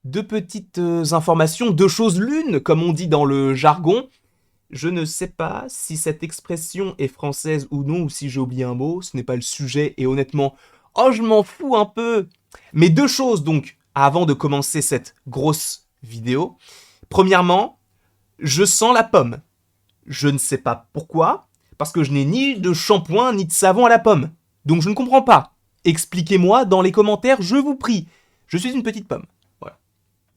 Deux petites informations, deux choses l'une, comme on dit dans le jargon. Je ne sais pas si cette expression est française ou non, ou si j'ai oublié un mot, ce n'est pas le sujet, et honnêtement, oh je m'en fous un peu. Mais deux choses donc, avant de commencer cette grosse vidéo. Premièrement, je sens la pomme. Je ne sais pas pourquoi, parce que je n'ai ni de shampoing ni de savon à la pomme. Donc je ne comprends pas. Expliquez-moi dans les commentaires, je vous prie. Je suis une petite pomme. Voilà.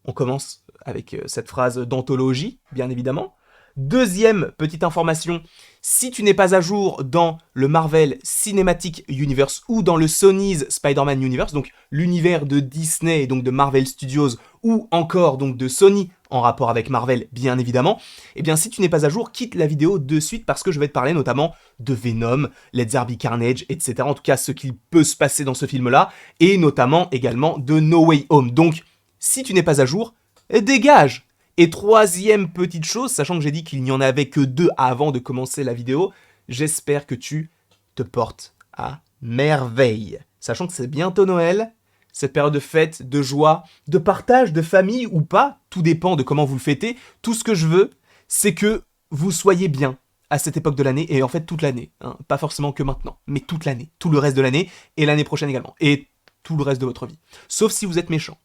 On commence avec cette phrase d'anthologie, bien évidemment. Deuxième petite information, si tu n'es pas à jour dans le Marvel Cinematic Universe ou dans le Sony's Spider-Man Universe, donc l'univers de Disney et donc de Marvel Studios, ou encore donc de Sony en rapport avec Marvel bien évidemment, eh bien si tu n'es pas à jour, quitte la vidéo de suite parce que je vais te parler notamment de Venom, Let There Be Carnage, etc. En tout cas ce qu'il peut se passer dans ce film-là, et notamment également de No Way Home. Donc si tu n'es pas à jour, dégage. Et troisième petite chose, sachant que j'ai dit qu'il n'y en avait que deux avant de commencer la vidéo, j'espère que tu te portes à merveille. Sachant que c'est bientôt Noël, cette période de fête, de joie, de partage, de famille ou pas, tout dépend de comment vous le fêtez. Tout ce que je veux, c'est que vous soyez bien à cette époque de l'année, et en fait toute l'année, hein. Pas forcément que maintenant, mais toute l'année, tout le reste de l'année, et l'année prochaine également, et tout le reste de votre vie. Sauf si vous êtes méchant.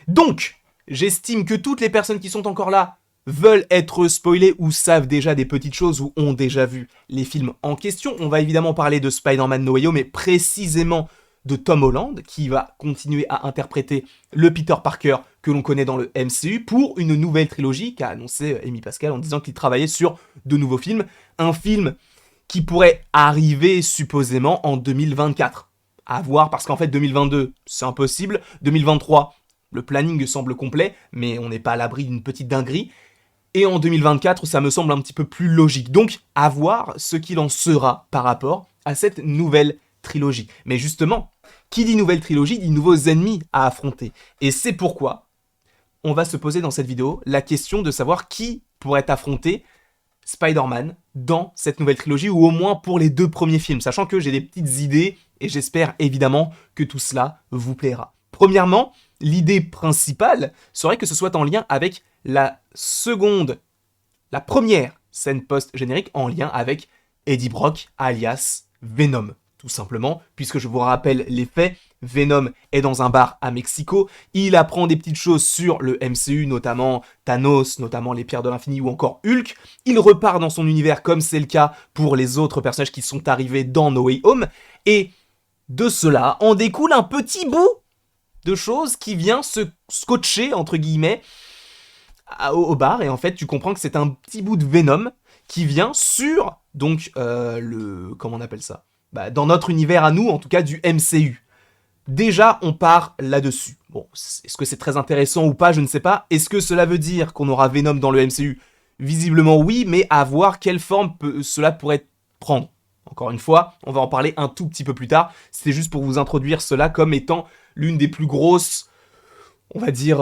Donc, j'estime que toutes les personnes qui sont encore là veulent être spoilées ou savent déjà des petites choses ou ont déjà vu les films en question. On va évidemment parler de Spider-Man No Way Home, mais précisément de Tom Holland, qui va continuer à interpréter le Peter Parker que l'on connaît dans le MCU pour une nouvelle trilogie qu'a annoncé Amy Pascal en disant qu'il travaillait sur de nouveaux films. Un film qui pourrait arriver supposément en 2024. À voir, parce qu'en fait 2022, c'est impossible. 2023, le planning semble complet, mais on n'est pas à l'abri d'une petite dinguerie. Et en 2024, ça me semble un petit peu plus logique. Donc, à voir ce qu'il en sera par rapport à cette nouvelle trilogie. Mais justement, qui dit nouvelle trilogie dit nouveaux ennemis à affronter. Et c'est pourquoi on va se poser dans cette vidéo la question de savoir qui pourrait affronter Spider-Man dans cette nouvelle trilogie, ou au moins pour les deux premiers films, sachant que j'ai des petites idées, et j'espère évidemment que tout cela vous plaira. Premièrement, l'idée principale serait que ce soit en lien avec la première scène post-générique en lien avec Eddie Brock, alias Venom. Tout simplement, puisque je vous rappelle les faits, Venom est dans un bar à Mexico, il apprend des petites choses sur le MCU, notamment Thanos, notamment les Pierres de l'Infini ou encore Hulk, il repart dans son univers comme c'est le cas pour les autres personnages qui sont arrivés dans No Way Home, et de cela en découle un petit bout de choses qui vient se scotcher, entre guillemets, au bar, et en fait tu comprends que c'est un petit bout de Venom qui vient sur, donc, comment on appelle ça, dans notre univers à nous, en tout cas du MCU. Déjà, on part là-dessus. Bon, est-ce que c'est très intéressant ou pas, je ne sais pas. Est-ce que cela veut dire qu'on aura Venom dans le MCU? Visiblement oui, mais à voir quelle forme cela pourrait prendre. Encore une fois, on va en parler un tout petit peu plus tard. C'était juste pour vous introduire cela comme étant l'une des plus grosses, on va dire,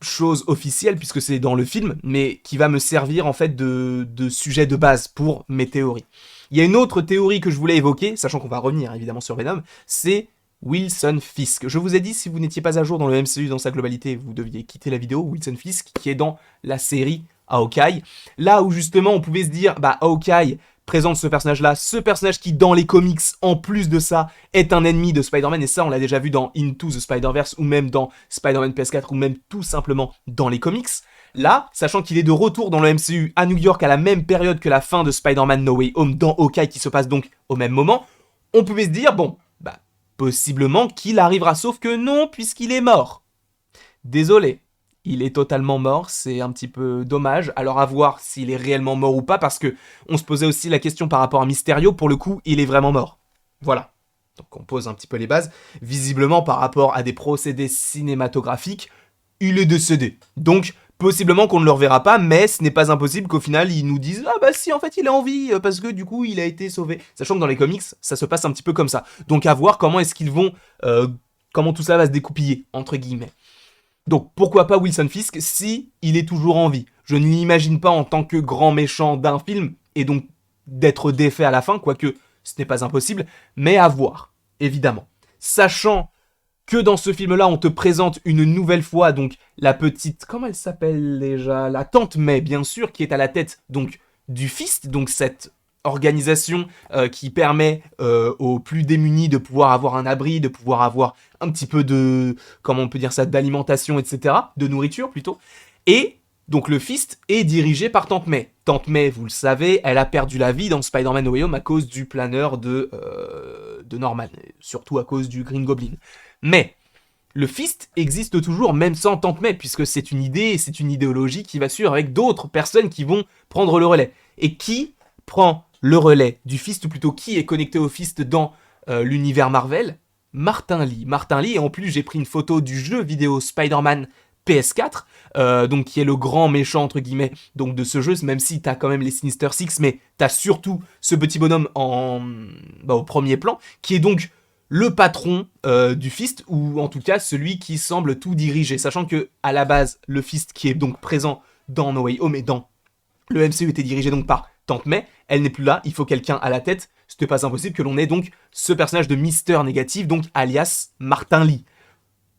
choses officielles, puisque c'est dans le film, mais qui va me servir en fait de sujet de base pour mes théories. Il y a une autre théorie que je voulais évoquer, sachant qu'on va revenir évidemment sur Venom, c'est Wilson Fisk. Je vous ai dit, si vous n'étiez pas à jour dans le MCU dans sa globalité, vous deviez quitter la vidéo. Wilson Fisk, qui est dans la série Hawkeye. Là où justement on pouvait se dire, Hawkeye présente ce personnage qui dans les comics, en plus de ça, est un ennemi de Spider-Man, et ça on l'a déjà vu dans Into the Spider-Verse, ou même dans Spider-Man PS4, ou même tout simplement dans les comics. Là, sachant qu'il est de retour dans le MCU à New York à la même période que la fin de Spider-Man No Way Home dans Hawkeye, qui se passe donc au même moment, on pouvait se dire, bon, possiblement qu'il arrivera, sauf que non, puisqu'il est mort. Désolé, il est totalement mort, c'est un petit peu dommage. Alors à voir s'il est réellement mort ou pas, parce que on se posait aussi la question par rapport à Mysterio, pour le coup, il est vraiment mort. Voilà. Donc on pose un petit peu les bases. Visiblement, par rapport à des procédés cinématographiques, il est décédé. Donc, possiblement qu'on ne le reverra pas, mais ce n'est pas impossible qu'au final, ils nous disent « Ah bah si, en fait, il est en vie, parce que du coup, il a été sauvé. » Sachant que dans les comics, ça se passe un petit peu comme ça. Donc à voir comment est-ce qu'ils vont... comment tout ça va se découpiller, entre guillemets. Donc pourquoi pas Wilson Fisk si il est toujours en vie. Je ne l'imagine pas en tant que grand méchant d'un film, et donc d'être défait à la fin, quoique ce n'est pas impossible, mais à voir, évidemment. Sachant que dans ce film-là, on te présente une nouvelle fois, donc, la petite, comment elle s'appelle déjà? La tante May, bien sûr, qui est à la tête, donc, du Fist, donc cette organisation qui permet aux plus démunis de pouvoir avoir un abri, de pouvoir avoir un petit peu de, comment on peut dire ça, d'alimentation, etc., de nourriture plutôt. Et donc le Fist est dirigé par Tante May. Tante May, vous le savez, elle a perdu la vie dans Spider-Man No Way Home à cause du planeur de Norman, surtout à cause du Green Goblin. Mais le Fist existe toujours même sans Tante May, puisque c'est une idée et c'est une idéologie qui va suivre avec d'autres personnes qui vont prendre le relais. Et qui prend le relais du Fist, ou plutôt qui est connecté au Fist dans l'univers Marvel? Martin Lee. Martin Lee, et en plus j'ai pris une photo du jeu vidéo Spider-Man PS4, donc qui est le grand méchant entre guillemets donc de ce jeu, même si t'as quand même les Sinister Six, mais t'as surtout ce petit bonhomme au premier plan, qui est donc le patron du Fist, ou en tout cas celui qui semble tout diriger, sachant que à la base le Fist qui est donc présent dans No Way Home et dans le MCU était dirigé donc par Tante May, elle n'est plus là, il faut quelqu'un à la tête, c'était pas impossible que l'on ait donc ce personnage de Mister Négatif, donc alias Martin Lee.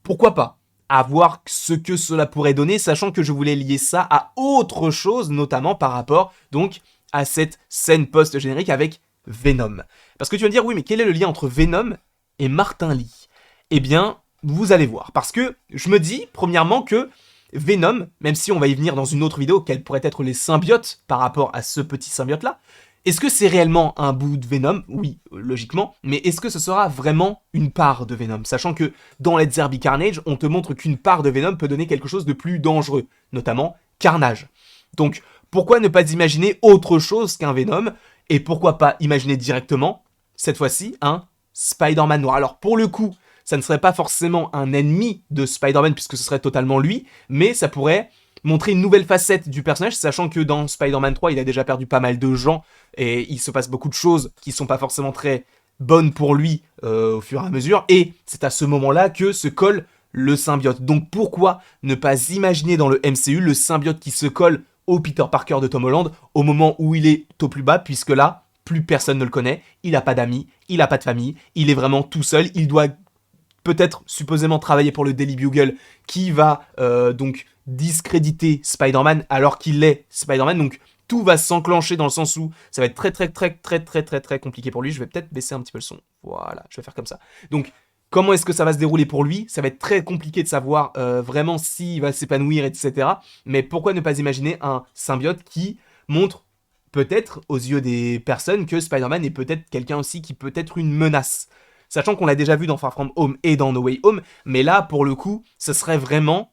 Pourquoi pas? À voir ce que cela pourrait donner, sachant que je voulais lier ça à autre chose, notamment par rapport donc à cette scène post-générique avec Venom. Parce que tu vas me dire, oui, mais quel est le lien entre Venom et Martin Lee? Eh bien, vous allez voir. Parce que je me dis, premièrement, que Venom, même si on va y venir dans une autre vidéo, quels pourraient être les symbiotes par rapport à ce petit symbiote-là, est-ce que c'est réellement un bout de Venom? Oui, logiquement. Mais est-ce que ce sera vraiment une part de Venom? Sachant que dans Let's There Be Carnage, on te montre qu'une part de Venom peut donner quelque chose de plus dangereux, notamment Carnage. Donc, pourquoi ne pas imaginer autre chose qu'un Venom? Et pourquoi pas imaginer directement, cette fois-ci, un Spider-Man noir? Alors, pour le coup, ça ne serait pas forcément un ennemi de Spider-Man, puisque ce serait totalement lui, mais ça pourrait montrer une nouvelle facette du personnage, sachant que dans Spider-Man 3, il a déjà perdu pas mal de gens, et il se passe beaucoup de choses qui sont pas forcément très bonnes pour lui au fur et à mesure, et c'est à ce moment-là que se colle le symbiote. Donc pourquoi ne pas imaginer dans le MCU le symbiote qui se colle au Peter Parker de Tom Holland au moment où il est au plus bas, puisque là, plus personne ne le connaît, il n'a pas d'amis, il n'a pas de famille, il est vraiment tout seul, il doit peut-être supposément travailler pour le Daily Bugle qui va donc discréditer Spider-Man alors qu'il est Spider-Man, donc tout va s'enclencher dans le sens où ça va être très compliqué pour lui. Je vais peut-être baisser un petit peu le son, voilà, je vais faire comme ça. Donc comment est-ce que ça va se dérouler pour lui? Ça va être très compliqué de savoir vraiment s'il va s'épanouir, etc. Mais pourquoi ne pas imaginer un symbiote qui montre peut-être aux yeux des personnes que Spider-Man est peut-être quelqu'un aussi qui peut être une menace. Sachant qu'on l'a déjà vu dans Far From Home et dans No Way Home, mais là, pour le coup, ce serait vraiment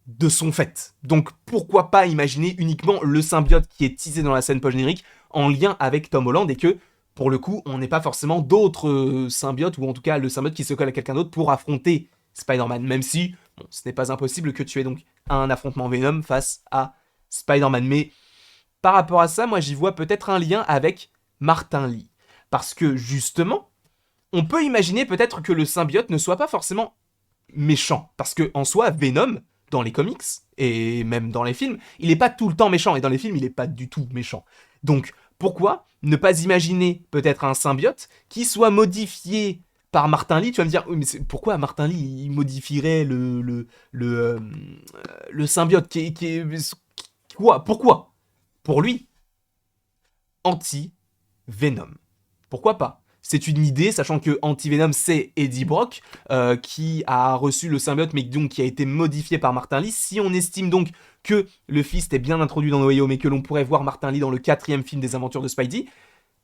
de son fait. Donc pourquoi pas imaginer uniquement le symbiote qui est teasé dans la scène post-générique en lien avec Tom Holland, et que, pour le coup, on n'ait pas forcément d'autres symbiotes, ou en tout cas le symbiote qui se colle à quelqu'un d'autre pour affronter Spider-Man, même si, bon, ce n'est pas impossible que tu aies donc un affrontement Venom face à Spider-Man. Mais par rapport à ça, moi j'y vois peut-être un lien avec Martin Lee. Parce que justement, on peut imaginer peut-être que le symbiote ne soit pas forcément méchant. Parce que en soi, Venom, dans les comics, et même dans les films, il n'est pas tout le temps méchant. Et dans les films, il n'est pas du tout méchant. Donc, pourquoi ne pas imaginer peut-être un symbiote qui soit modifié par Martin Lee? Tu vas me dire, oui, mais pourquoi Martin Lee il modifierait le symbiote quoi? Pourquoi? Pour lui, anti-Venom. Pourquoi pas? C'est une idée, sachant que Anti-Venom, c'est Eddie Brock, qui a reçu le symbiote, mais donc qui a été modifié par Martin Lee. Si on estime donc que le Fist est bien introduit dans No Way Home, et que l'on pourrait voir Martin Lee dans le 4e film des aventures de Spidey,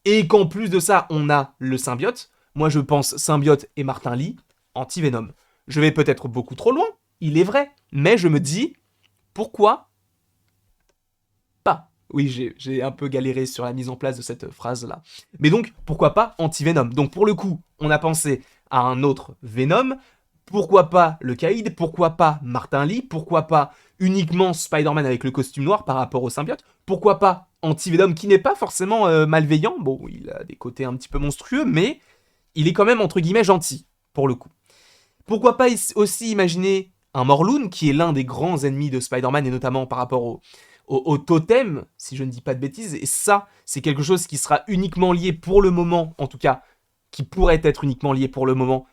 et qu'en plus de ça, on a le symbiote, moi je pense symbiote et Martin Lee, Anti-Venom. Je vais peut-être beaucoup trop loin, il est vrai, mais je me dis, pourquoi pas? Oui, j'ai un peu galéré sur la mise en place de cette phrase-là. Mais donc, pourquoi pas Anti-Venom? Donc pour le coup, on a pensé à un autre Venom. Pourquoi pas le Caïd? Pourquoi pas Martin Lee? Pourquoi pas uniquement Spider-Man avec le costume noir par rapport au symbiote? Pourquoi pas Anti-Venom qui n'est pas forcément malveillant? Bon, il a des côtés un petit peu monstrueux, mais il est quand même entre guillemets gentil, pour le coup. Pourquoi pas aussi imaginer un Morlun, qui est l'un des grands ennemis de Spider-Man, et notamment par rapport au totem, si je ne dis pas de bêtises, et ça, c'est quelque chose qui sera uniquement lié pour le moment, en tout cas, qui pourrait être uniquement lié pour le moment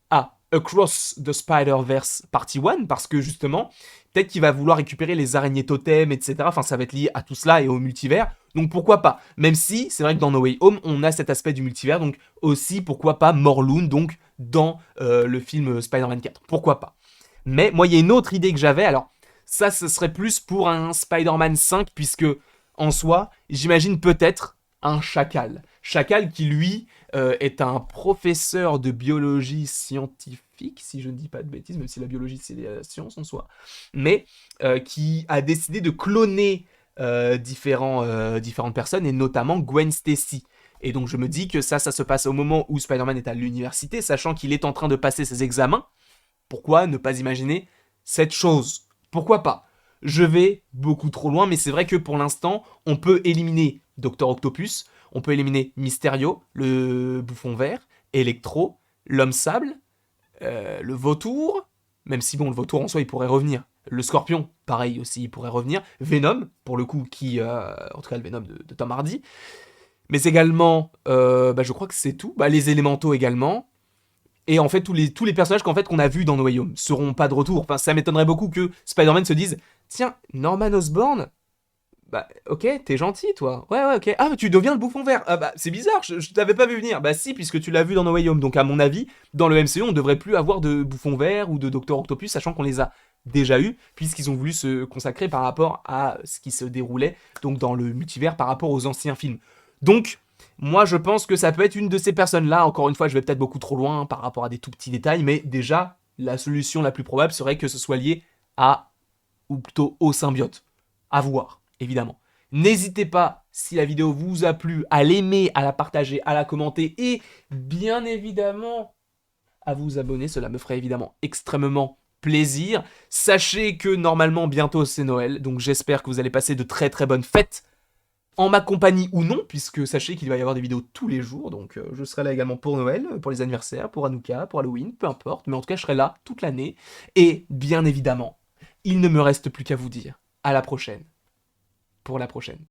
à Across the Spider-Verse Partie 1, parce que justement, peut-être qu'il va vouloir récupérer les araignées totems, etc. Enfin, ça va être lié à tout cela et au multivers. Donc pourquoi pas. Même si, c'est vrai que dans No Way Home, on a cet aspect du multivers, donc aussi, pourquoi pas Morlun, donc dans le film Spider-Man 4. Pourquoi pas. Mais moi, il y a une autre idée que j'avais, alors ça, ce serait plus pour un Spider-Man 5, puisque en soi, j'imagine peut-être un chacal. Chacal qui, lui, est un professeur de biologie scientifique, si je ne dis pas de bêtises, même si la biologie c'est la science en soi, mais qui a décidé de cloner différentes personnes, et notamment Gwen Stacy. Et donc je me dis que ça se passe au moment où Spider-Man est à l'université, sachant qu'il est en train de passer ses examens. Pourquoi ne pas imaginer cette chose? Pourquoi pas? Je vais beaucoup trop loin, mais c'est vrai que pour l'instant, on peut éliminer Docteur Octopus, on peut éliminer Mysterio, le bouffon vert, Electro, l'homme sable, le vautour, même si bon, le vautour en soi, il pourrait revenir. Le scorpion, pareil aussi, il pourrait revenir. Venom, pour le coup, en tout cas le Venom de Tom Hardy. Mais également, je crois que c'est tout. Les élémentaux également. Et en fait, tous les personnages qu'on a vus dans No Way Home seront pas de retour. Enfin, ça m'étonnerait beaucoup que Spider-Man se dise tiens, Norman Osborn, bah, ok, t'es gentil, toi. Ouais, ok. Ah, mais tu deviens le bouffon vert. Ah, c'est bizarre, je t'avais pas vu venir. Bah, si, puisque tu l'as vu dans No Way Home. Donc, à mon avis, dans le MCU, on devrait plus avoir de bouffon vert ou de Docteur Octopus, sachant qu'on les a déjà eus, puisqu'ils ont voulu se consacrer par rapport à ce qui se déroulait donc dans le multivers par rapport aux anciens films. Donc, moi, je pense que ça peut être une de ces personnes-là. Encore une fois, je vais peut-être beaucoup trop loin par rapport à des tout petits détails, mais déjà, la solution la plus probable serait que ce soit lié à, ou plutôt au symbiote. À voir, évidemment. N'hésitez pas, si la vidéo vous a plu, à l'aimer, à la partager, à la commenter et bien évidemment à vous abonner. Cela me ferait évidemment extrêmement plaisir. Sachez que normalement bientôt c'est Noël, donc j'espère que vous allez passer de très très bonnes fêtes en ma compagnie ou non, puisque sachez qu'il va y avoir des vidéos tous les jours, donc je serai là également pour Noël, pour les anniversaires, pour Hanouka, pour Halloween, peu importe, mais en tout cas je serai là toute l'année. Et bien évidemment, il ne me reste plus qu'à vous dire à la prochaine, pour la prochaine.